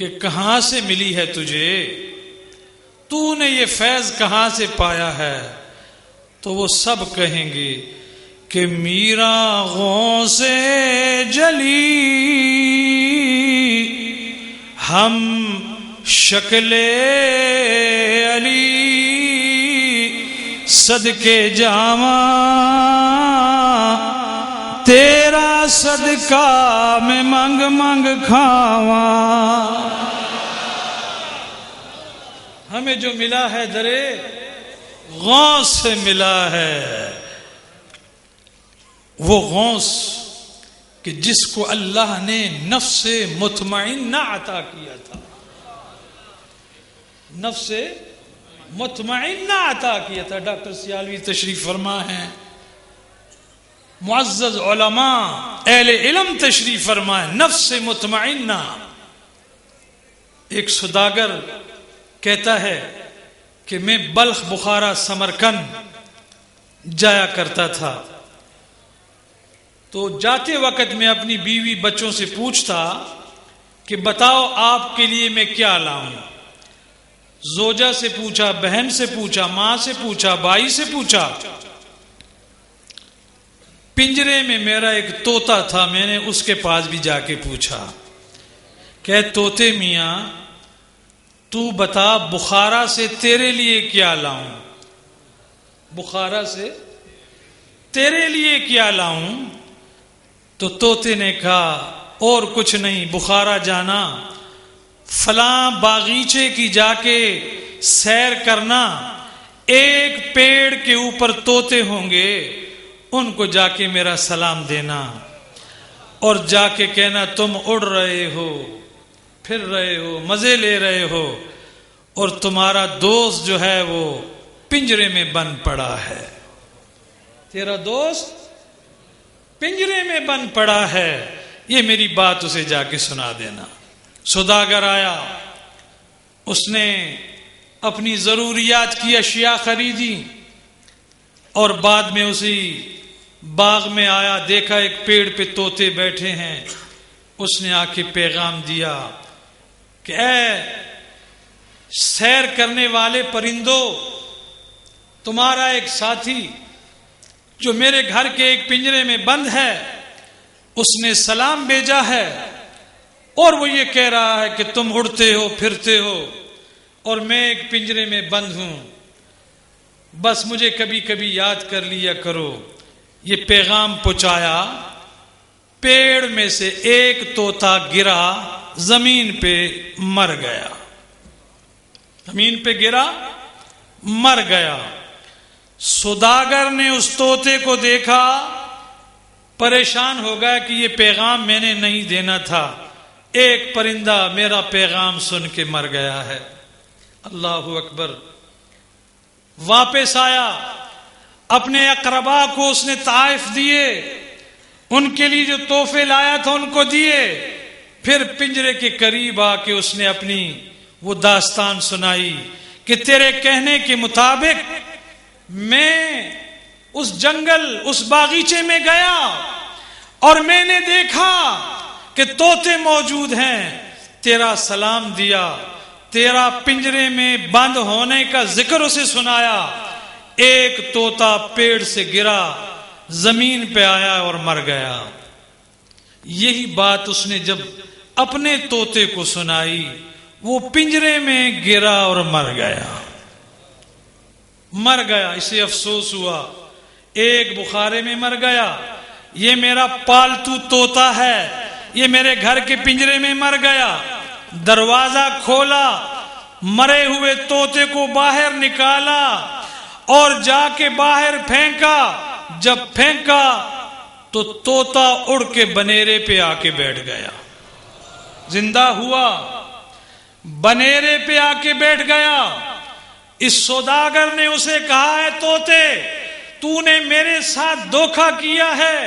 کہ کہاں سے ملی ہے تجھے، تو نے یہ فیض کہاں سے پایا ہے، تو وہ سب کہیں گے کہ میرا غوث جلی ہم شکل علی صدقے جاواں تیرا صدقہ میں منگ منگ کھاواں۔ ہمیں جو ملا ہے درے غوث سے ملا ہے، وہ غوث کہ جس کو اللہ نے نفس مطمئنہ عطا کیا تھا، نفس مطمئنہ عطا کیا تھا۔ ڈاکٹر سیالوی تشریف فرما ہیں، معزز علماء اہل علم تشریف فرما ہے۔ نفس مطمئنہ، ایک سوداگر کہتا ہے کہ میں بلخ، بخارا، سمرقند جایا کرتا تھا، تو جاتے وقت میں اپنی بیوی بچوں سے پوچھتا کہ بتاؤ آپ کے لیے میں کیا لاؤں۔ زوجہ سے پوچھا، بہن سے پوچھا، ماں سے پوچھا، بھائی سے پوچھا۔ پنجرے میں میرا ایک طوطا تھا، میں نے اس کے پاس بھی جا کے پوچھا کہ طوطے میاں تو بتا بخارا سے تیرے لیے کیا لاؤں، بخارا سے تیرے لیے کیا لاؤں؟ تو طوطے نے کہا اور کچھ نہیں، بخارا جانا، فلاں باغیچے کی جا کے سیر کرنا، ایک پیڑ کے اوپر طوطے ہوں گے، ان کو جا کے میرا سلام دینا اور جا کے کہنا تم اڑ رہے ہو، پھر رہے ہو، مزے لے رہے ہو، اور تمہارا دوست جو ہے وہ پنجرے میں بند پڑا ہے، تیرا دوست پنجرے میں بند پڑا ہے، یہ میری بات اسے جا کے سنا دینا۔ سوداگر آیا، اس نے اپنی ضروریات کی اشیاء خریدی اور بعد میں اسی باغ میں آیا، دیکھا ایک پیڑ پہ طوطے بیٹھے ہیں، اس نے آ کے پیغام دیا کہ اے سیر کرنے والے پرندوں، تمہارا ایک ساتھی جو میرے گھر کے ایک پنجرے میں بند ہے، اس نے سلام بھیجا ہے اور وہ یہ کہہ رہا ہے کہ تم اڑتے ہو، پھرتے ہو، اور میں ایک پنجرے میں بند ہوں، بس مجھے کبھی کبھی یاد کر لیا کرو۔ یہ پیغام پہنچایا، پیڑ میں سے ایک طوطا گرا، زمین پہ مر گیا، زمین پہ گرا، مر گیا۔ سوداگر نے اس طوطے کو دیکھا، پریشان ہو گیا کہ یہ پیغام میں نے نہیں دینا تھا، ایک پرندہ میرا پیغام سن کے مر گیا ہے۔ اللہ اکبر۔ واپس آیا، اپنے اقربا کو اس نے تحائف دیے، ان کے لیے جو تحفے لایا تھا ان کو دیے، پھر پنجرے کے قریب آ کے اس نے اپنی وہ داستان سنائی کہ تیرے کہنے کے مطابق میں اس جنگل، اس باغیچے میں گیا اور میں نے دیکھا کہ طوطے موجود ہیں، تیرا سلام دیا، تیرا پنجرے میں بند ہونے کا ذکر اسے سنایا، ایک طوطا پیڑ سے گرا، زمین پہ آیا اور مر گیا۔ یہی بات اس نے جب اپنے طوطے کو سنائی، وہ پنجرے میں گرا اور مر گیا، مر گیا۔ اسے افسوس ہوا، ایک بخارے میں مر گیا، یہ میرا پالتو طوطا ہے، یہ میرے گھر کے پنجرے میں مر گیا۔ دروازہ کھولا، مرے ہوئے طوطے کو باہر نکالا اور جا کے باہر پھینکا، جب پھینکا تو طوطا اڑ کے بنیرے پہ آ کے بیٹھ گیا، زندہ ہوا، بنیرے پہ آ کے بیٹھ گیا۔ اس سوداگر نے اسے کہا ہے طوطے، تو نے میرے ساتھ دھوکہ کیا ہے،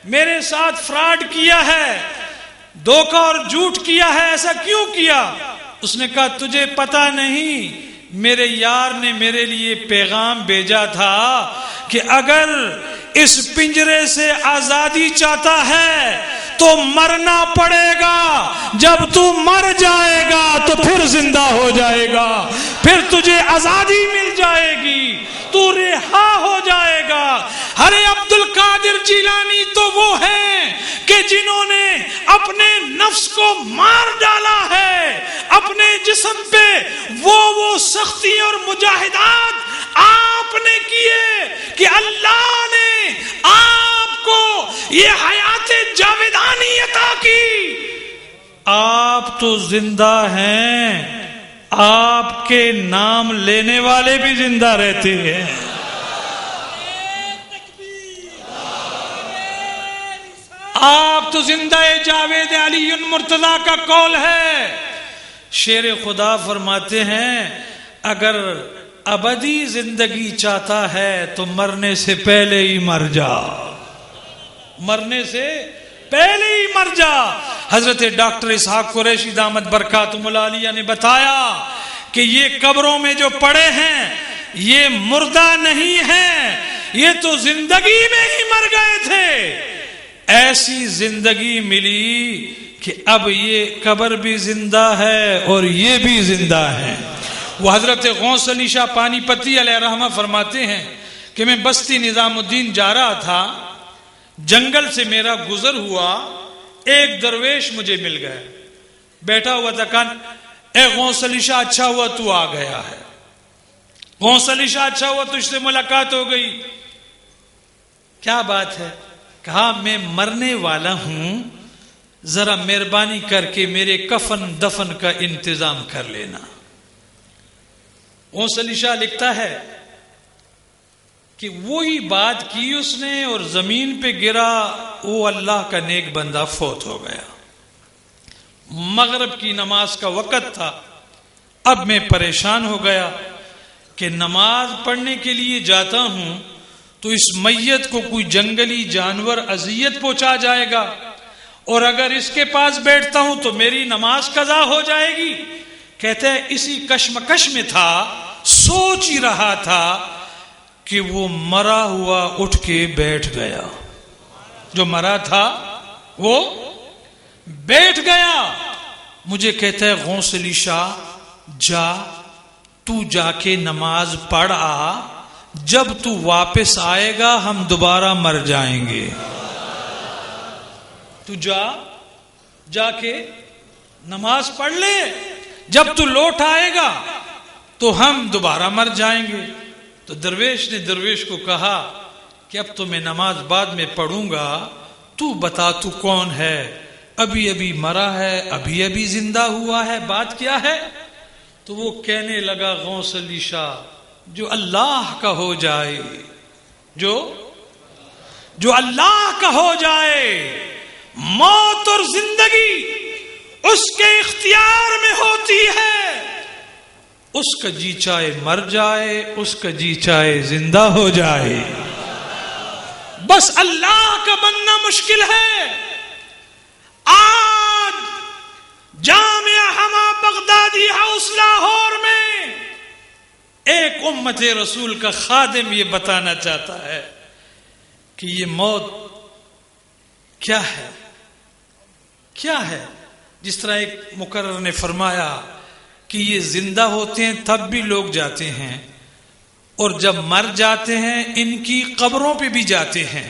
میرے ساتھ فراڈ کیا ہے، دھوکہ اور جھوٹ کیا ہے، ایسا کیوں کیا؟ اس نے کہا تجھے پتہ نہیں، میرے یار نے میرے لیے پیغام بھیجا تھا کہ اگر اس پنجرے سے آزادی چاہتا ہے تو مرنا پڑے گا، جب تو مر جائے گا زندہ ہو جائے گا، پھر تجھے آزادی مل جائے گی، تو رہا ہو جائے گا۔ ارے عبد القادر جیلانی تو وہ ہیں کہ جنہوں نے اپنے نفس کو مار ڈالا ہے، اپنے جسم پہ وہ سختی اور مجاہدات آپ نے کیے کہ اللہ نے آپ کو یہ حیات جاویدانی عطا کی۔ آپ تو زندہ ہیں، آپ کے نام لینے والے بھی زندہ رہتے ہیں۔ آپ تو زندہ جاوید علی مرتضی کا قول ہے۔ شیر خدا فرماتے ہیں اگر ابدی زندگی چاہتا ہے تو مرنے سے پہلے ہی مر جا، مرنے سے پہلے ہی مر جا۔ حضرت ڈاکٹر اسحاق قریشی دامت برکاتہم العالیہ نے بتایا کہ یہ قبروں میں جو پڑے ہیں یہ مردہ نہیں ہیں، یہ تو زندگی میں ہی مر گئے تھے۔ ایسی زندگی ملی کہ اب یہ قبر بھی زندہ ہے اور یہ بھی زندہ ہے۔ وہ حضرت غوث علی شاہ پانی پتی علیہ رحمہ فرماتے ہیں کہ میں بستی نظام الدین جا رہا تھا، جنگل سے میرا گزر ہوا، ایک درویش مجھے مل گیا، بیٹھا ہوا تھا، کہا اے غوث علی شاہ اچھا ہوا تو آ گیا ہے، غوث علی شاہ اچھا ہوا تجھ سے ملاقات ہو گئی، کیا بات ہے؟ کہا میں مرنے والا ہوں، ذرا مہربانی کر کے میرے کفن دفن کا انتظام کر لینا۔ غوث علی شاہ لکھتا ہے کہ وہی بات کی اس نے اور زمین پہ گرا، وہ اللہ کا نیک بندہ فوت ہو گیا۔ مغرب کی نماز کا وقت تھا، اب میں پریشان ہو گیا کہ نماز پڑھنے کے لیے جاتا ہوں تو اس میت کو کوئی جنگلی جانور اذیت پہنچا جائے گا، اور اگر اس کے پاس بیٹھتا ہوں تو میری نماز قضا ہو جائے گی۔ کہتے ہیں اسی کشمکش میں تھا، سوچ ہی رہا تھا کہ وہ مرا ہوا اٹھ کے بیٹھ گیا، جو مرا تھا وہ بیٹھ گیا۔ مجھے کہتا ہے غوث علی شاہ تو جا کے نماز پڑھ آ، جب تو واپس آئے گا ہم دوبارہ مر جائیں گے۔ تو جا کے نماز پڑھ لے، جب تو لوٹ آئے گا تو ہم دوبارہ مر جائیں گے۔ تو درویش نے درویش کو کہا کہ اب تو میں نماز بعد میں پڑھوں گا، تو بتا تو کون ہے؟ ابھی مرا ہے، ابھی زندہ ہوا ہے، بات کیا ہے؟ تو وہ کہنے لگا غوث علی شاہ جو اللہ کا ہو جائے، جو اللہ کا ہو جائے، موت اور زندگی اس کے اختیار میں ہوتی ہے، اس کا جی چاہے مر جائے، اس کا جی چاہے زندہ ہو جائے، بس اللہ کا بننا مشکل ہے۔ آج جامعہ ہما بغدادی ہاؤس لاہور میں ایک امت رسول کا خادم یہ بتانا چاہتا ہے کہ یہ موت کیا ہے۔ جس طرح ایک مقرر نے فرمایا کہ یہ زندہ ہوتے ہیں تب بھی لوگ جاتے ہیں، اور جب مر جاتے ہیں ان کی قبروں پہ بھی جاتے ہیں۔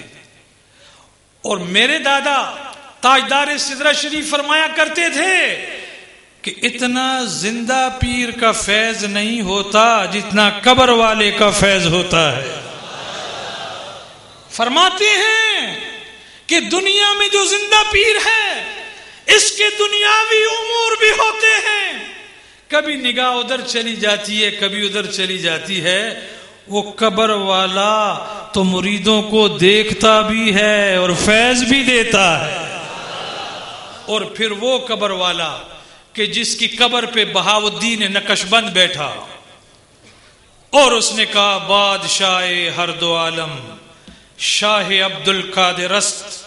اور میرے دادا تاجدار سدرہ شریف فرمایا کرتے تھے کہ اتنا زندہ پیر کا فیض نہیں ہوتا جتنا قبر والے کا فیض ہوتا ہے۔ فرماتے ہیں کہ دنیا میں جو زندہ پیر ہے اس کے دنیاوی امور بھی ہوتے ہیں، کبھی نگاہ ادھر چلی جاتی ہے، کبھی ادھر چلی جاتی ہے، وہ قبر والا تو مریدوں کو دیکھتا بھی ہے اور فیض بھی دیتا ہے۔ اور پھر وہ قبر والا کہ جس کی قبر پہ بہاؤالدین نقش بند بیٹھا اور اس نے کہا بادشاہ ہر دو عالم شاہ عبد القادر است،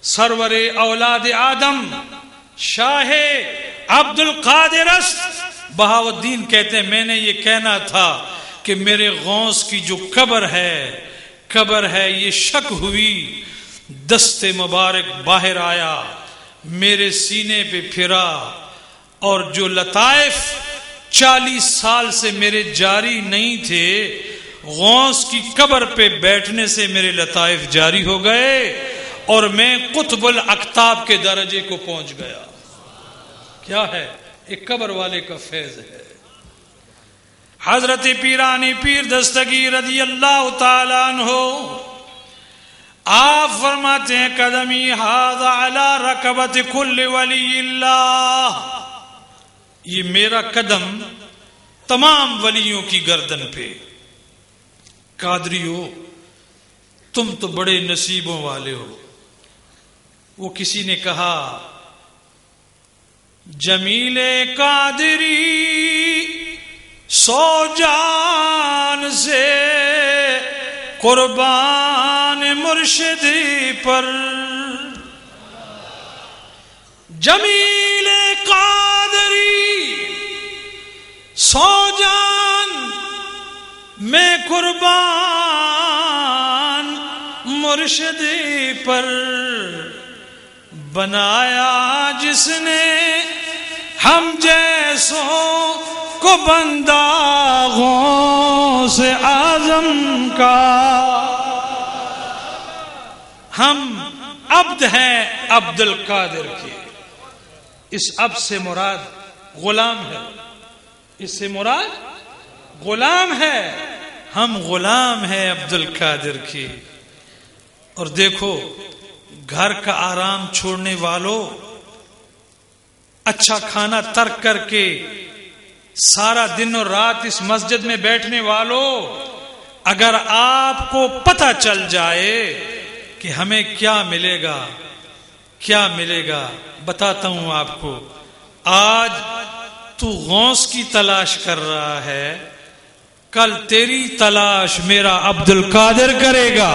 سرور اولاد آدم شاہ عبد القادر است۔ بہاؤالدین کہتے ہیں میں نے یہ کہنا تھا کہ میرے غوث کی جو قبر ہے یہ شک ہوئی، دست مبارک باہر آیا، میرے سینے پہ پھرا، اور جو لطائف 40 سال سے میرے جاری نہیں تھے، غوث کی قبر پہ بیٹھنے سے میرے لطائف جاری ہو گئے اور میں قطب الاقطاب کے درجے کو پہنچ گیا۔ کیا ہے؟ ایک قبر والے کا فیض ہے۔ حضرت پیرانی پیر دستگیر رضی اللہ تعالیٰ عنہ آپ فرماتے ہیں قدمی ھذا علی رکبت کل ولی اللہ، یہ میرا قدم تمام ولیوں کی گردن پہ۔ قادریو تم تو بڑے نصیبوں والے ہو۔ وہ کسی نے کہا جمیل قادری 100 جان سے قربان مرشد پر، جمیل قادری 100 جان میں قربان مرشد پر، بنایا جس نے ہم جیسوں کو بندہ غوث اعظم کا۔ ہم عبد ہیں عبد القادر کے۔ اس عبد سے مراد غلام ہے، اس سے مراد غلام ہے۔ ہم غلام ہیں عبد القادر کے۔ اور دیکھو گھر کا آرام چھوڑنے والوں، اچھا کھانا ترک کر کے سارا دن اور رات اس مسجد میں بیٹھنے والوں، اگر آپ کو پتہ چل جائے کہ ہمیں کیا ملے گا، کیا ملے گا، بتاتا ہوں آپ کو۔ آج تو غوث کی تلاش کر رہا ہے، کل تیری تلاش میرا عبد القادر کرے گا۔